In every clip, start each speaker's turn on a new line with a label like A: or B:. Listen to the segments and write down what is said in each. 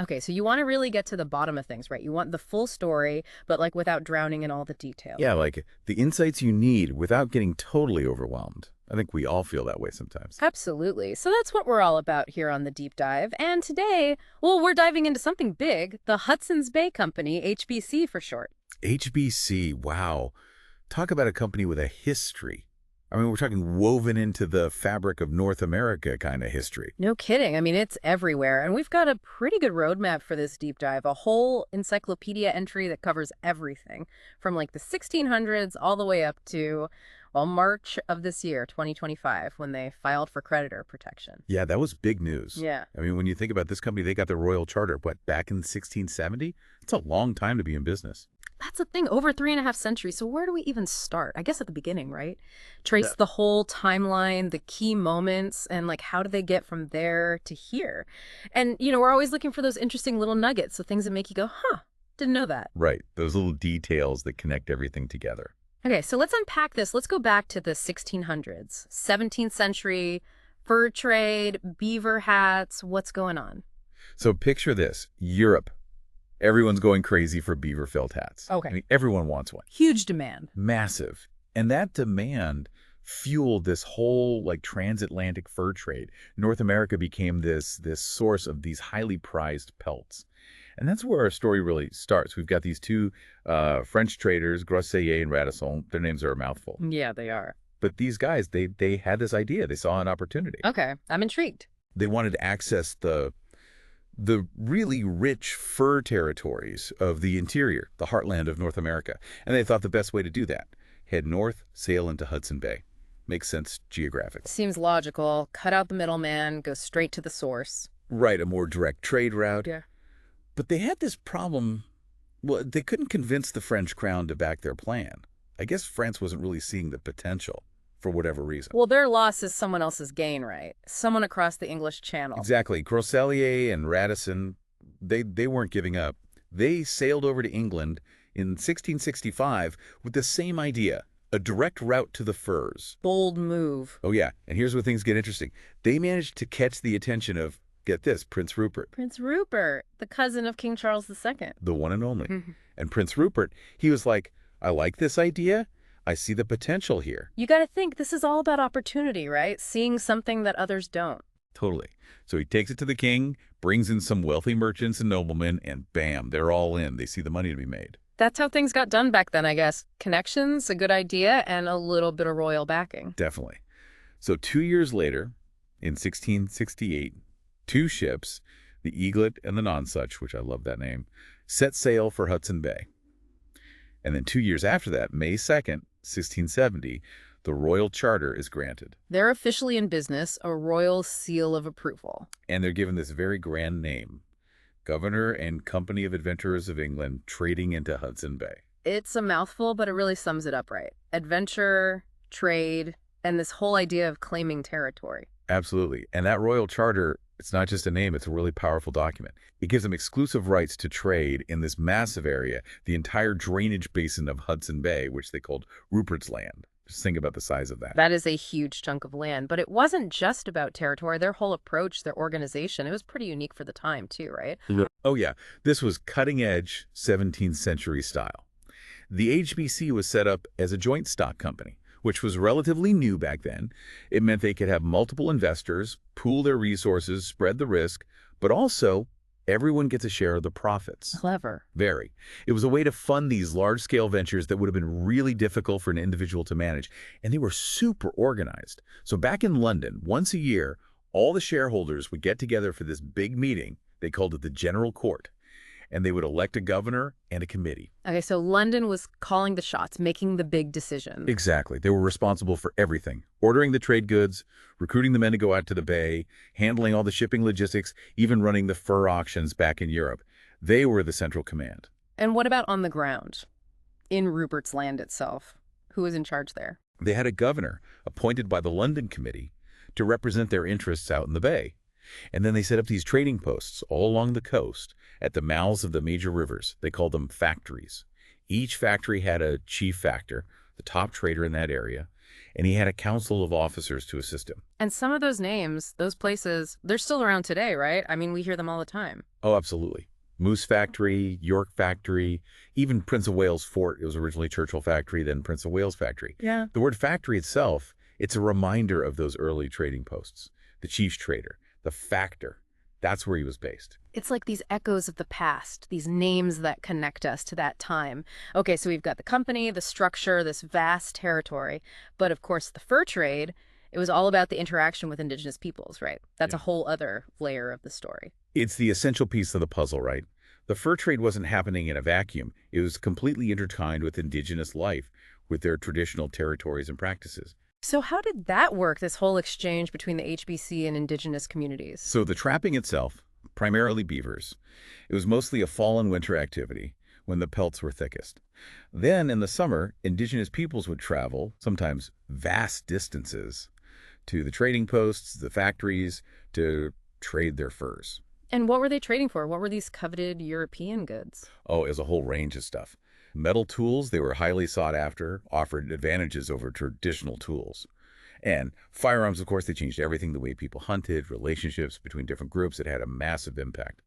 A: Okay, so you want to really get to the bottom of things, right? You want the full story, but like without drowning in all the details.
B: Yeah, like the insights you need without getting totally overwhelmed. I think we all feel that way sometimes.
A: Absolutely. So that's what we're all about here on the deep dive. And today, well, we're diving into something big, the Hudson's Bay Company, HBC for short.
B: HBC, wow. Talk about a company with a history. I mean, we're talking woven into the fabric of North America kind of history.
A: No kidding. I mean, it's everywhere. And we've got a pretty good roadmap for this deep dive, a whole encyclopedia entry that covers everything from like the 1600s all the way up to, well, March of this year, 2025, when they filed for creditor protection.
B: Yeah, that was big news.
A: Yeah.
B: I mean, when you think about this company, they got their royal charter, what, back in 1670? It's a long time to be in business.
A: That's the thing, over 3.5 centuries. So where do we even start? I guess at the beginning, right? Trace
B: Yeah.
A: the whole timeline, the key moments, and like how do they get from there to here? And, we're always looking for those interesting little nuggets, so things that make you go, huh, didn't know that.
B: Right, those little details that connect everything together.
A: Okay, so let's unpack this. Let's go back to the 1600s, 17th century, fur trade, beaver hats. What's going on?
B: So picture this, Europe. Everyone's going crazy for beaver felt hats.
A: Okay.
B: I mean, everyone wants one.
A: Huge demand.
B: Massive. And that demand fueled this whole like transatlantic fur trade. North America became this source of these highly prized pelts. And that's where our story really starts. We've got these two French traders, Groseilliers and Radisson. Their names are a mouthful.
A: Yeah, they are.
B: But these guys, they had this idea. They saw an opportunity.
A: Okay, I'm intrigued.
B: They wanted to access the really rich fur territories of the interior, the heartland of North America. And they thought the best way to do that, head north, sail into Hudson Bay. Makes sense geographically.
A: Seems logical. Cut out the middleman, go straight to the source.
B: Right, a more direct trade route.
A: Yeah.
B: But they had this problem. Well, they couldn't convince the French crown to back their plan. I guess France wasn't really seeing the potential for whatever reason.
A: Well, their loss is someone else's gain, right? Someone across the English Channel.
B: Exactly. Groseilliers and Radisson, they weren't giving up. They sailed over to England in 1665 with the same idea, a direct route to the furs.
A: Bold move.
B: Oh, yeah. And here's where things get interesting. They managed to catch the attention of, get this, Prince Rupert.
A: Prince Rupert, the cousin of King Charles II.
B: The one and only. And Prince Rupert, he was like, I like this idea. I see the potential here.
A: You got to think this is all about opportunity, right? Seeing something that others don't.
B: Totally. So he takes it to the king, brings in some wealthy merchants and noblemen, and bam, they're all in. They see the money to be made.
A: That's how things got done back then, I guess. Connections, a good idea, and a little bit of royal backing.
B: Definitely. So 2 years later, in 1668, two ships, the Eaglet and the Nonsuch, which I love that name, set sail for Hudson Bay. And then 2 years after that, May 2nd, 1670, the royal charter is granted.
A: They're officially in business, a royal seal of approval.
B: And they're given this very grand name, Governor and Company of Adventurers of England, trading into Hudson Bay.
A: It's a mouthful, but it really sums it up right. Adventure, trade, and this whole idea of claiming territory.
B: Absolutely. And that royal charter, it's not just a name, it's a really powerful document. It gives them exclusive rights to trade in this massive area, the entire drainage basin of Hudson Bay, which they called Rupert's Land. Just think about the size of that.
A: That is a huge chunk of land, but it wasn't just about territory. Their whole approach, their organization, it was pretty unique for the time too, right?
B: Oh yeah, this was cutting-edge 17th century style. The HBC was set up as a joint stock company, which was relatively new back then. It meant they could have multiple investors, pool their resources, spread the risk, but also everyone gets a share of the profits.
A: Clever.
B: Very. It was a way to fund these large-scale ventures that would have been really difficult for an individual to manage, and they were super organized. So back in London, once a year, all the shareholders would get together for this big meeting. They called it the General Court, and they would elect a governor and a committee.
A: Okay, so London was calling the shots, making the big decisions.
B: Exactly. They were responsible for everything. Ordering the trade goods, recruiting the men to go out to the bay, handling all the shipping logistics, even running the fur auctions back in Europe. They were the central command.
A: And what about on the ground? In Rupert's Land itself? Who was in charge there?
B: They had a governor appointed by the London Committee to represent their interests out in the bay. And then they set up these trading posts all along the coast at the mouths of the major rivers. They called them factories. Each factory had a chief factor, the top trader in that area, and he had a council of officers to assist him.
A: And some of those names, those places, they're still around today, right? I mean, we hear them all the time.
B: Oh, absolutely. Moose Factory, York Factory, even Prince of Wales Fort. It was originally Churchill Factory, then Prince of Wales Factory.
A: Yeah.
B: The word factory itself, it's a reminder of those early trading posts. The chief's trader, the factor, that's where he was based.
A: It's like these echoes of the past, these names that connect us to that time. Okay, so we've got the company, the structure, this vast territory. But of course, the fur trade, it was all about the interaction with indigenous peoples, right? That's
B: Yeah.
A: a whole other layer of the story.
B: It's the essential piece of the puzzle, right? The fur trade wasn't happening in a vacuum. It was completely intertwined with indigenous life, with their traditional territories and practices.
A: So how did that work, this whole exchange between the HBC and indigenous communities?
B: So the trapping itself, primarily beavers, it was mostly a fall and winter activity when the pelts were thickest. Then in the summer, indigenous peoples would travel, sometimes vast distances, to the trading posts, the factories, to trade their furs.
A: And what were they trading for? What were these coveted European goods?
B: Oh, it was a whole range of stuff. Metal tools, they were highly sought after, offered advantages over traditional tools. And firearms, of course, they changed everything, the way people hunted, relationships between different groups. It had a massive impact.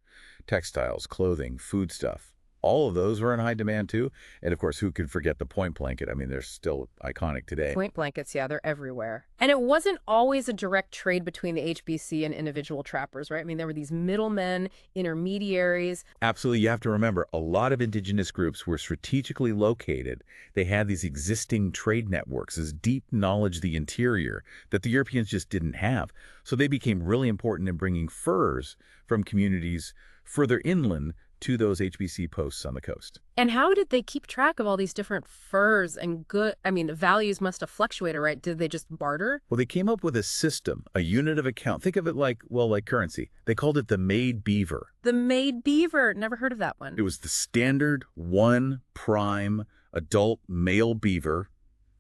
B: Textiles, clothing, foodstuff, all of those were in high demand too. And of course, who could forget the point blanket? I mean, they're still iconic today.
A: Point blankets, yeah, they're everywhere. And it wasn't always a direct trade between the HBC and individual trappers, right? I mean, there were these middlemen, intermediaries.
B: Absolutely. You have to remember, a lot of indigenous groups were strategically located. They had these existing trade networks, this deep knowledge of the interior that the Europeans just didn't have. So they became really important in bringing furs from communities further inland to those HBC posts on the coast.
A: And how did they keep track of all these different furs and good? I mean, the values must have fluctuated, right? Did they just barter?
B: Well, they came up with a system, a unit of account. Think of it like, well, like currency. They called it the made beaver.
A: The made beaver. Never heard of that one.
B: It was the standard one prime adult male beaver,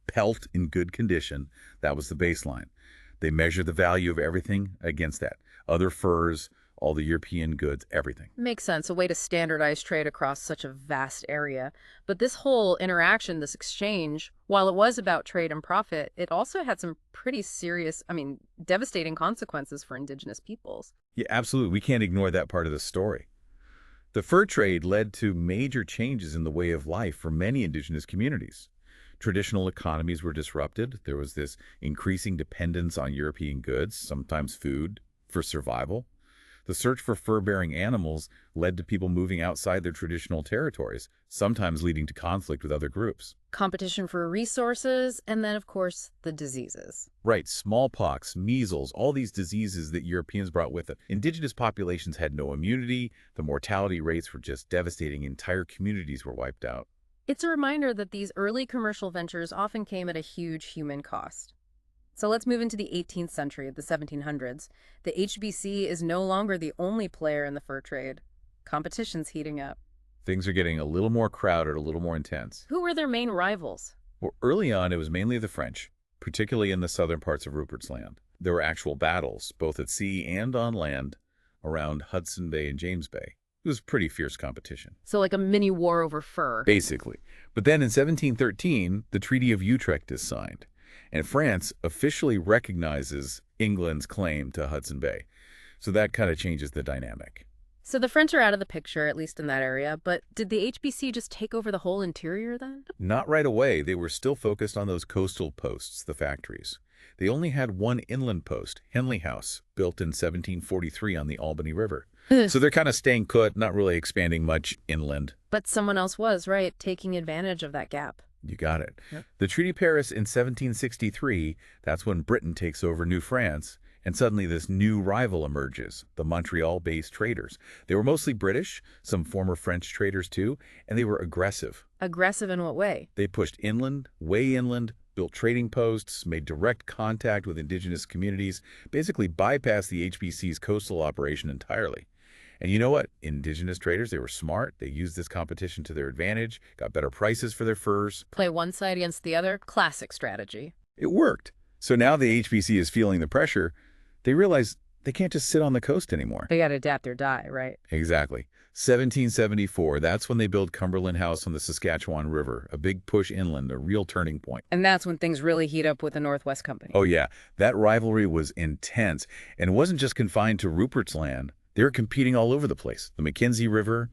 B: pelt in good condition. That was the baseline. They measured the value of everything against that. Other furs, all the European goods, everything.
A: Makes sense. A way to standardize trade across such a vast area. But this whole interaction, this exchange, while it was about trade and profit, it also had some pretty serious, I mean, devastating consequences for indigenous peoples.
B: Yeah, absolutely. We can't ignore that part of the story. The fur trade led to major changes in the way of life for many indigenous communities. Traditional economies were disrupted. There was this increasing dependence on European goods, sometimes food, for survival. The search for fur-bearing animals led to people moving outside their traditional territories, sometimes leading to conflict with other groups.
A: Competition for resources, and then, of course, the diseases.
B: Right, smallpox, measles, all these diseases that Europeans brought with it. Indigenous populations had no immunity. The mortality rates were just devastating. Entire communities were wiped out.
A: It's a reminder that these early commercial ventures often came at a huge human cost. So let's move into the 18th century, the 1700s. The HBC is no longer the only player in the fur trade. Competition's heating up.
B: Things are getting a little more crowded, a little more intense.
A: Who were their main rivals?
B: Well, early on, it was mainly the French, particularly in the southern parts of Rupert's Land. There were actual battles, both at sea and on land, around Hudson Bay and James Bay. It was pretty fierce competition.
A: So like a mini war over fur.
B: Basically. But then in 1713, the Treaty of Utrecht is signed, and France officially recognizes England's claim to Hudson Bay. So that kind of changes the dynamic.
A: So the French are out of the picture, at least in that area, but did the HBC just take over the whole interior then?
B: Not right away. They were still focused on those coastal posts, the factories. They only had one inland post, Henley House, built in 1743 on the Albany River. So they're kind of staying put, not really expanding much inland.
A: But someone else was, right, taking advantage of that gap.
B: You got it.
A: Yep.
B: The Treaty of Paris in 1763, that's when Britain takes over New France, and suddenly this new rival emerges, the Montreal-based traders. They were mostly British, some former French traders too, and they were aggressive.
A: Aggressive in what way?
B: They pushed inland, way inland, built trading posts, made direct contact with indigenous communities, basically bypassed the HBC's coastal operation entirely. And you know what? Indigenous traders, they were smart. They used this competition to their advantage, got better prices for their furs.
A: Play one side against the other? Classic strategy.
B: It worked. So now the HBC is feeling the pressure. They realize they can't just sit on the coast anymore.
A: They got to adapt or die, right?
B: Exactly. 1774, that's when they built Cumberland House on the Saskatchewan River, a big push inland, a real turning point.
A: And that's when things really heat up with the Northwest Company.
B: Oh yeah, that rivalry was intense, and it wasn't just confined to Rupert's Land. They were competing all over the place. The Mackenzie River,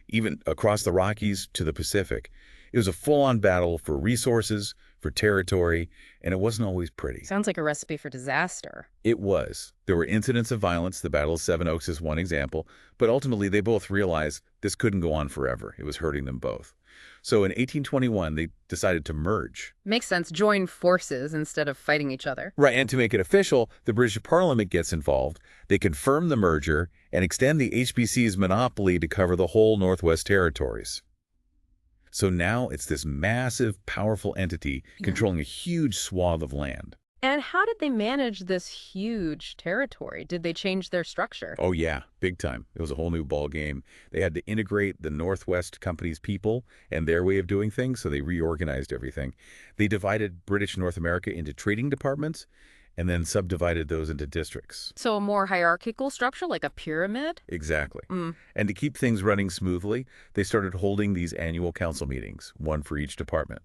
B: even across the Rockies to the Pacific. It was a full-on battle for resources, for territory, and it wasn't always pretty.
A: Sounds like a recipe for disaster.
B: It was. There were incidents of violence. The Battle of Seven Oaks is one example, but ultimately they both realized this couldn't go on forever. It was hurting them both. So in 1821, they decided to merge.
A: Makes sense. Join forces instead of fighting each other.
B: Right, and to make it official, the British Parliament gets involved. They confirm the merger and extend the HBC's monopoly to cover the whole Northwest Territories. So now it's this massive, powerful entity controlling a huge swath of land.
A: And how did they manage this huge territory? Did they change their structure?
B: Oh yeah, big time. It was a whole new ball game. They had to integrate the Northwest Company's people and their way of doing things, so they reorganized everything. They divided British North America into trading departments and then subdivided those into districts.
A: So a more hierarchical structure, like a pyramid?
B: Exactly. And to keep things running smoothly, they started holding these annual council meetings, one for each department.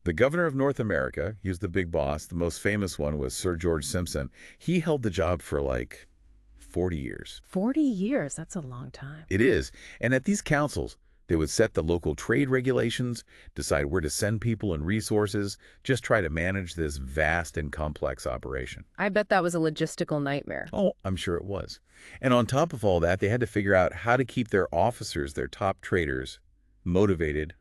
B: The governor of North America, he was the big boss. The most famous one was Sir George Simpson. He held the job for like 40 years.
A: 40 years, that's a long time.
B: It is. And at these councils, they would set the local trade regulations, decide where to send people and resources, just try to manage this vast and complex operation.
A: I bet that was a logistical nightmare.
B: Oh, I'm sure it was. And on top of all that, they had to figure out how to keep their officers, their top traders, motivated,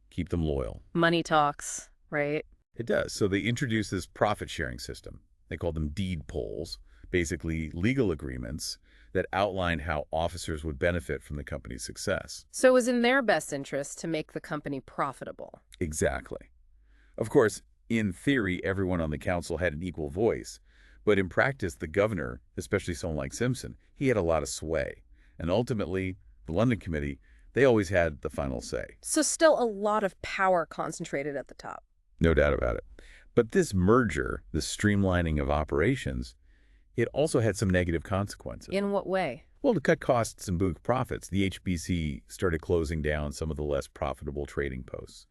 B: keep them loyal.
A: Money talks, right?
B: It does. So they introduced this profit-sharing system. They called them deed polls, basically legal agreements that outlined how officers would benefit from the company's success.
A: So it was in their best interest to make the company profitable.
B: Exactly. Of course, in theory, everyone on the council had an equal voice, but in practice, the governor, especially someone like Simpson, he had a lot of sway. And ultimately, the London Committee, they always had the final say.
A: So still a lot of power concentrated at the top.
B: No doubt about it. But this merger, the streamlining of operations, it also had some negative consequences.
A: In what way?
B: Well, to cut costs and boost profits, the HBC started closing down some of the less profitable trading posts.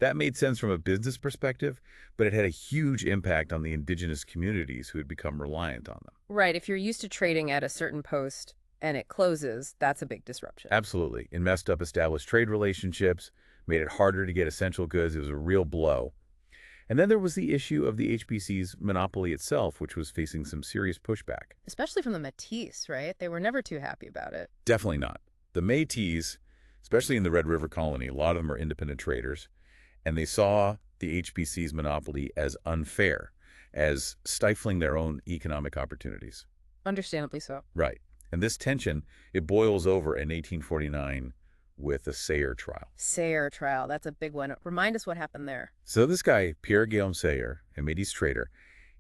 B: That made sense from a business perspective, but it had a huge impact on the indigenous communities who had become reliant on them.
A: Right, if you're used to trading at a certain post and it closes, that's a big disruption.
B: Absolutely. It messed up established trade relationships, made it harder to get essential goods. It was a real blow. And then there was the issue of the HBC's monopoly itself, which was facing some serious pushback.
A: Especially from the Métis, right? They were never too happy about it.
B: Definitely not. The Métis, especially in the Red River Colony, a lot of them are independent traders, and they saw the HBC's monopoly as unfair, as stifling their own economic opportunities.
A: Understandably so.
B: Right. And this tension, it boils over in 1849 with the Sayre trial.
A: Sayre trial, that's a big one. Remind us what happened there.
B: So this guy, Pierre-Guillaume Sayre, a Métis trader,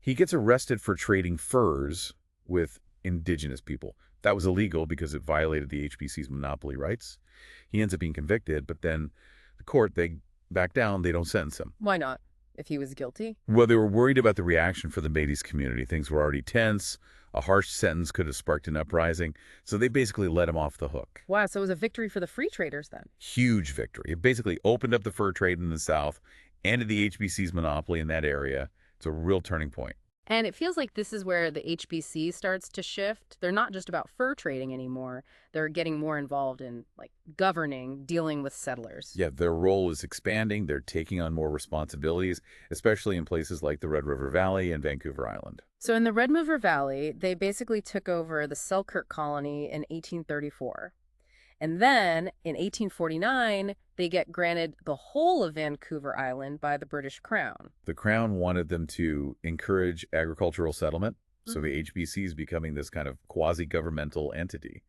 B: he gets arrested for trading furs with indigenous people. That was illegal because it violated the HBC's monopoly rights. He ends up being convicted, but then the court, they back down, they don't sentence him.
A: Why not? If he was guilty?
B: Well, they were worried about the reaction for the Métis community. Things were already tense. A harsh sentence could have sparked an uprising, so they basically let him off the hook.
A: Wow, so it was a victory for the free traders then.
B: Huge victory. It basically opened up the fur trade in the South, ended the HBC's monopoly in that area. It's a real turning point.
A: And it feels like this is where the HBC starts to shift. They're not just about fur trading anymore. They're getting more involved in, like, governing, dealing with settlers.
B: Yeah, their role is expanding. They're taking on more responsibilities, especially in places like the Red River Valley and Vancouver Island.
A: So in the Red River Valley, they basically took over the Selkirk colony in 1834. And then in 1849, they get granted the whole of Vancouver Island by the British Crown.
B: The Crown wanted them to encourage agricultural settlement, so the HBC is becoming this kind of quasi-governmental entity.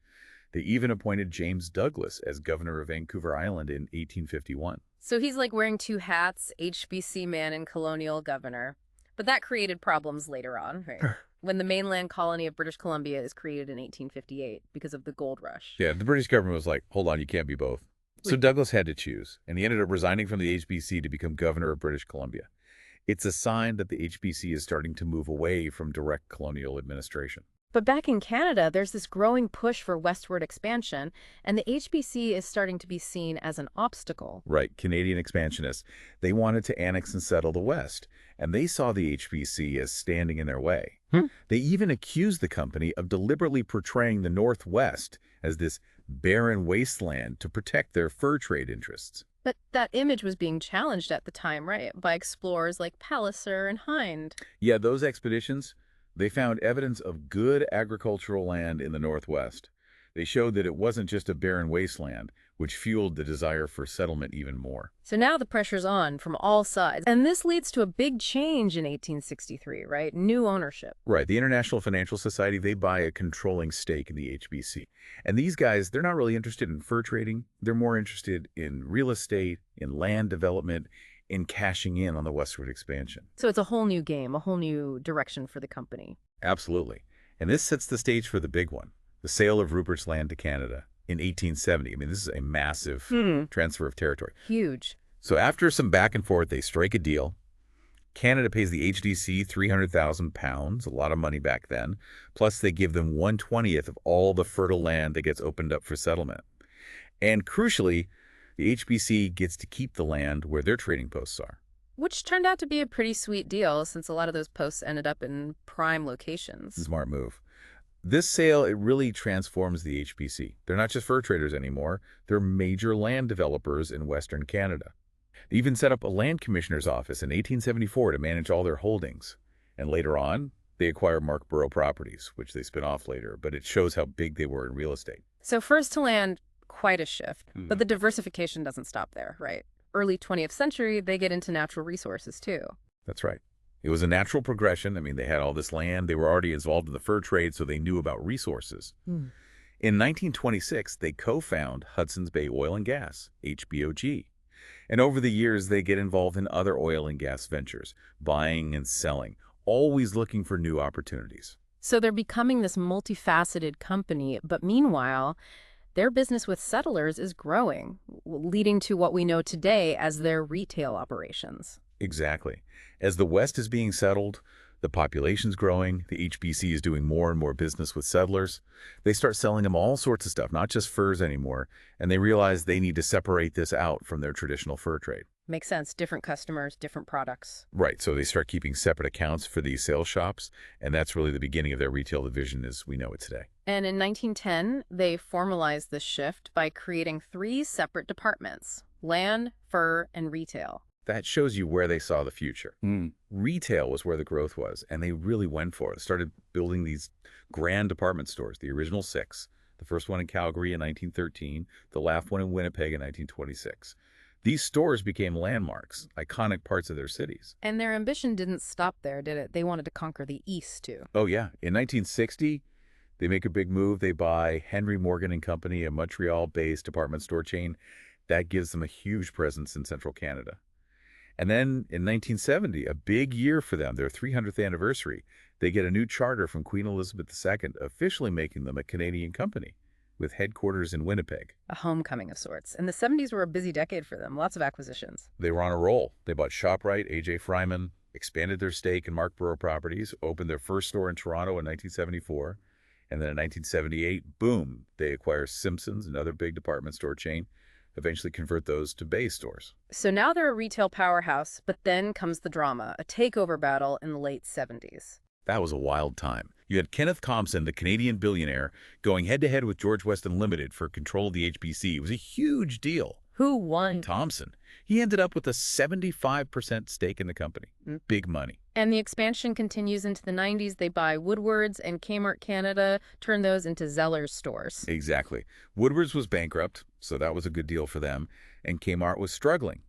B: They even appointed James Douglas as governor of Vancouver Island in 1851.
A: So he's like wearing two hats, HBC man and colonial governor. But that created problems later on, right? When the mainland colony of British Columbia is created in 1858 because of the gold rush.
B: Yeah, the British government was like, hold on, you can't be both. So Douglas had to choose, and he ended up resigning from the HBC to become governor of British Columbia. It's a sign that the HBC is starting to move away from direct colonial administration.
A: But back in Canada, there's this growing push for westward expansion, and the HBC is starting to be seen as an obstacle.
B: Right, Canadian expansionists. They wanted to annex and settle the West, and they saw the HBC as standing in their way.
A: Hmm.
B: They even accused the company of deliberately portraying the Northwest as this barren wasteland to protect their fur trade interests.
A: But that image was being challenged at the time, right, by explorers like Palliser and Hind.
B: Yeah, those expeditions, they found evidence of good agricultural land in the Northwest. They showed that it wasn't just a barren wasteland, which fueled the desire for settlement even more.
A: So now the pressure's on from all sides. And this leads to a big change in 1863, right? New ownership.
B: Right, the International Financial Society, they buy a controlling stake in the HBC. And these guys, they're not really interested in fur trading. They're more interested in real estate, in land development, in cashing in on the westward expansion.
A: So it's a whole new game, a whole new direction for the company.
B: Absolutely. And this sets the stage for the big one, the sale of Rupert's Land to Canada in 1870. I mean, this is a massive transfer of territory.
A: Huge.
B: So after some back and forth, they strike a deal. Canada pays the HDC £300,000, a lot of money back then. Plus, they give them 1/20th of all the fertile land that gets opened up for settlement. And crucially, the HBC gets to keep the land where their trading posts are.
A: Which turned out to be a pretty sweet deal since a lot of those posts ended up in prime locations.
B: Smart move. This sale, it really transforms the HBC. They're not just fur traders anymore. They're major land developers in Western Canada. They even set up a land commissioner's office in 1874 to manage all their holdings. And later on, they acquire Markborough Properties, which they spin off later, but it shows how big they were in real estate.
A: So first to land, quite a shift. But the diversification doesn't stop there, right? Early 20th century, they get into natural resources too.
B: That's right. It was a natural progression. I mean, they had all this land. They were already involved in the fur trade, so they knew about resources. In 1926, they co-found Hudson's Bay Oil and Gas, HBOG. And over the years, they get involved in other oil and gas ventures, buying and selling, always looking for new opportunities.
A: So they're becoming this multifaceted company, but meanwhile, their business with settlers is growing, leading to what we know today as their retail operations.
B: Exactly. As the West is being settled, the population's growing, the HBC is doing more and more business with settlers. They start selling them all sorts of stuff, not just furs anymore, and they realize they need to separate this out from their traditional fur trade.
A: Makes sense. Different customers, different products.
B: Right, so they start keeping separate accounts for these sales shops, and that's really the beginning of their retail division as we know it today.
A: And in 1910, they formalized this shift by creating 3 separate departments: land, fur, and retail.
B: That shows you where they saw the future. Retail was where the growth was, and they really went for it. Started building these grand department stores, the original 6. The first one in Calgary in 1913, the last one in Winnipeg in 1926. These stores became landmarks, iconic parts of their cities.
A: And their ambition didn't stop there, did it? They wanted to conquer the East, too.
B: Oh, yeah. In 1960, they make a big move. They buy Henry Morgan and Company, a Montreal-based department store chain. That gives them a huge presence in central Canada. And then in 1970, a big year for them, their 300th anniversary, they get a new charter from Queen Elizabeth II, officially making them a Canadian company with headquarters in Winnipeg.
A: A homecoming of sorts. And the 70s were a busy decade for them, lots of acquisitions.
B: They were on a roll. They bought ShopRite, A.J. Fryman, expanded their stake in Markborough Properties, opened their first store in Toronto in 1974, and then in 1978, boom, they acquire Simpson's, another big department store chain, eventually convert those to Bay stores.
A: So now they're a retail powerhouse, but then comes the drama, a takeover battle in the late 70s.
B: That was a wild time. You had Kenneth Thompson, the Canadian billionaire, going head-to-head with George Weston Limited for control of the HBC. It was a huge deal.
A: Who won?
B: Thompson. He ended up with a 75% stake in the company. Big money.
A: And the expansion continues into the 90s. They buy Woodward's and Kmart Canada, turn those into Zeller's stores.
B: Exactly. Woodward's was bankrupt, so that was a good deal for them, and Kmart was struggling.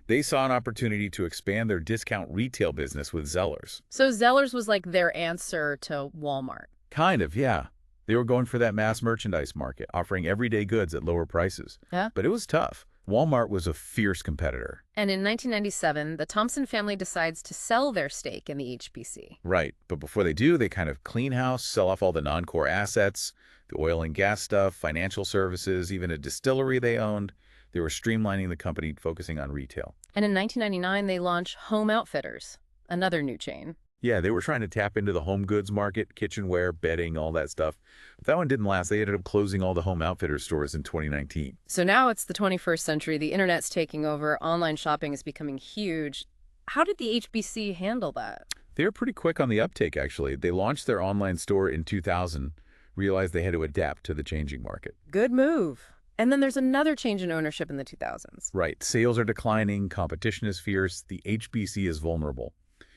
B: They saw an opportunity to expand their discount retail business with Zellers.
A: So Zeller's was like their answer to Walmart.
B: Kind of, yeah. They were going for that mass merchandise market, offering everyday goods at lower prices.
A: Yeah.
B: But it was tough. Walmart was a fierce competitor.
A: And in 1997, the Thompson family decides to sell their stake in the HBC.
B: Right. But before they do, they kind of clean house, sell off all the non-core assets, the oil and gas stuff, financial services, even a distillery they owned. They were streamlining the company, focusing on retail.
A: And in 1999, they launch Home Outfitters, another new chain.
B: Yeah, they were trying to tap into the home goods market, kitchenware, bedding, all that stuff. But that one didn't last. They ended up closing all the home outfitter stores in 2019.
A: So now it's the 21st century. The internet's taking over. Online shopping is becoming huge. How did the HBC handle that?
B: They were pretty quick on the uptake, actually. They launched their online store in 2000, realized they had to adapt to the changing market.
A: Good move. And then there's another change in ownership in the 2000s.
B: Right, sales are declining, competition is fierce, the HBC is vulnerable.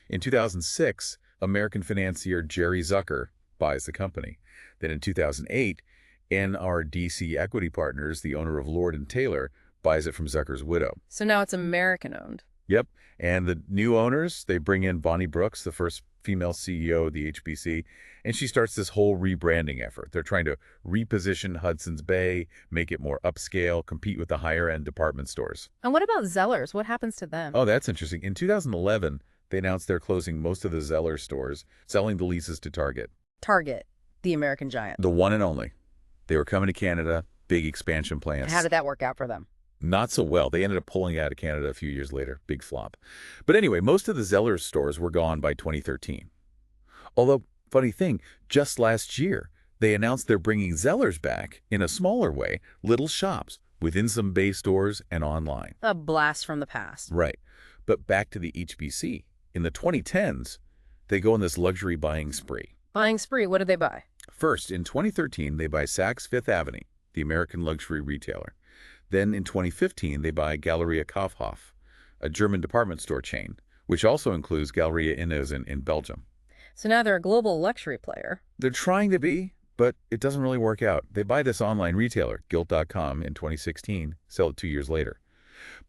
B: In 2006, American financier Jerry Zucker buys the company. Then in 2008, NRDC Equity Partners, the owner of Lord & Taylor, buys it from Zucker's widow.
A: So now it's American-owned.
B: Yep. And the new owners, they bring in Bonnie Brooks, the first female CEO of the HBC, and she starts this whole rebranding effort. They're trying to reposition Hudson's Bay, make it more upscale, compete with the higher-end department stores.
A: And what about Zellers? What happens to them?
B: Oh, that's interesting. In 2011, they announced they're closing most of the Zeller stores, selling the leases to Target.
A: Target, the American giant.
B: The one and only. They were coming to Canada, big expansion plans.
A: And how did that work out for them?
B: Not so well. They ended up pulling out of Canada a few years later. Big flop. But anyway, most of the Zellers stores were gone by 2013. Although, funny thing, just last year, they announced they're bringing Zellers back in a smaller way, little shops, within some Bay stores and online.
A: A blast from the past.
B: Right. But back to the HBC. In the 2010s, they go on this luxury buying spree.
A: Buying spree, what did they buy?
B: First, in 2013, they buy Saks Fifth Avenue, the American luxury retailer. Then in 2015, they buy Galeria Kaufhof, a German department store chain, which also includes Galeria Innozen in Belgium.
A: So now they're a global luxury player.
B: They're trying to be, but it doesn't really work out. They buy this online retailer, Gilt.com, in 2016, sell it 2 years later.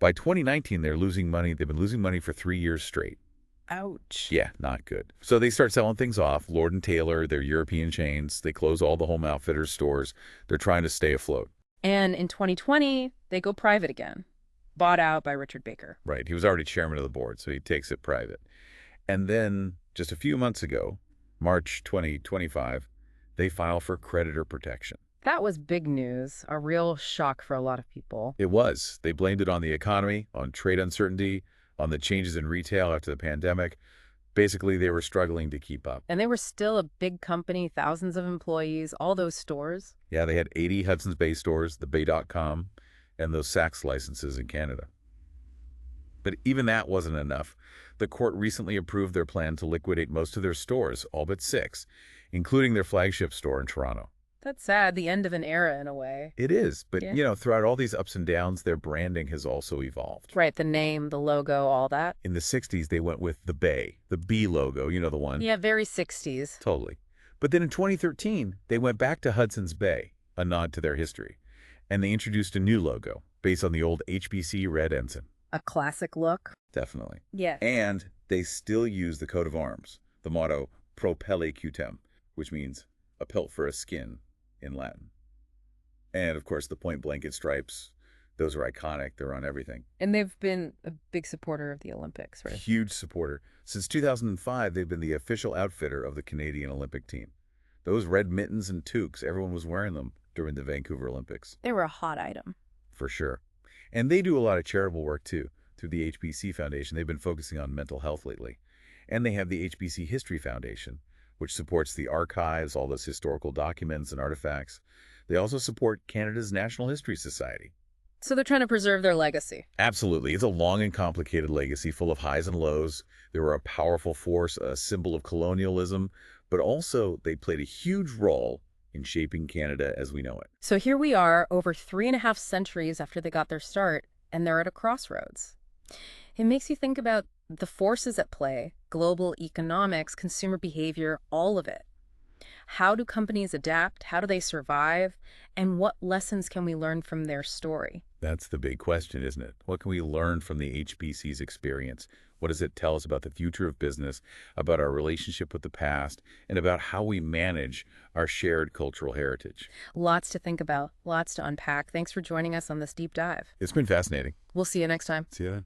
B: By 2019, they're losing money. They've been losing money for 3 years straight.
A: Ouch.
B: Yeah, not good. So they start selling things off. Lord & Taylor, their European chains. They close all the home outfitters stores. They're trying to stay afloat.
A: And in 2020, they go private again, bought out by Richard Baker.
B: Right. He was already chairman of the board, so he takes it private. And then just a few months ago, March 2025, they file for creditor protection.
A: That was big news, a real shock for a lot of people.
B: It was. They blamed it on the economy, on trade uncertainty, on the changes in retail after the pandemic. Basically, they were struggling to keep up.
A: And they were still a big company, thousands of employees, all those stores.
B: Yeah, they had 80 Hudson's Bay stores, the Bay.com, and those Saks licenses in Canada. But even that wasn't enough. The court recently approved their plan to liquidate most of their stores, all but 6, including their flagship store in Toronto.
A: That's sad, the end of an era in a way.
B: It is, but
A: Yeah.
B: throughout all these ups and downs, their branding has also evolved.
A: Right, the name, the logo, all that.
B: In the 60s, they went with the Bay, the B logo, you know the one.
A: Yeah, very 60s.
B: Totally. But then in 2013, they went back to Hudson's Bay, a nod to their history, and they introduced a new logo based on the old HBC red ensign.
A: A classic look.
B: Definitely.
A: Yes.
B: And they still use the coat of arms, the motto Pro Pelle Cutem, which means a pelt for a skin in Latin. And of course, the point blanket stripes, those are iconic. They're on everything.
A: And they've been a big supporter of the Olympics, right?
B: Huge supporter. Since 2005, they've been the official outfitter of the Canadian Olympic team. Those red mittens and toques, everyone was wearing them during the Vancouver Olympics.
A: They were a hot item.
B: For sure. And they do a lot of charitable work, too, through the HBC Foundation. They've been focusing on mental health lately. And they have the HBC History Foundation, which supports the archives, all those historical documents and artifacts. They also support Canada's National History Society.
A: So they're trying to preserve their legacy.
B: Absolutely. It's a long and complicated legacy full of highs and lows. They were a powerful force, a symbol of colonialism, but also they played a huge role in shaping Canada as we know it.
A: So here we are, over 3.5 centuries after they got their start, and they're at a crossroads. It makes you think about the forces at play, global economics, consumer behavior, all of it. How do companies adapt? How do they survive? And what lessons can we learn from their story?
B: That's the big question, isn't it? What can we learn from the HBC's experience? What does it tell us about the future of business, about our relationship with the past, and about how we manage our shared cultural heritage?
A: Lots to think about, lots to unpack. Thanks for joining us on this deep dive.
B: It's been fascinating.
A: We'll see you next time.
B: See you then.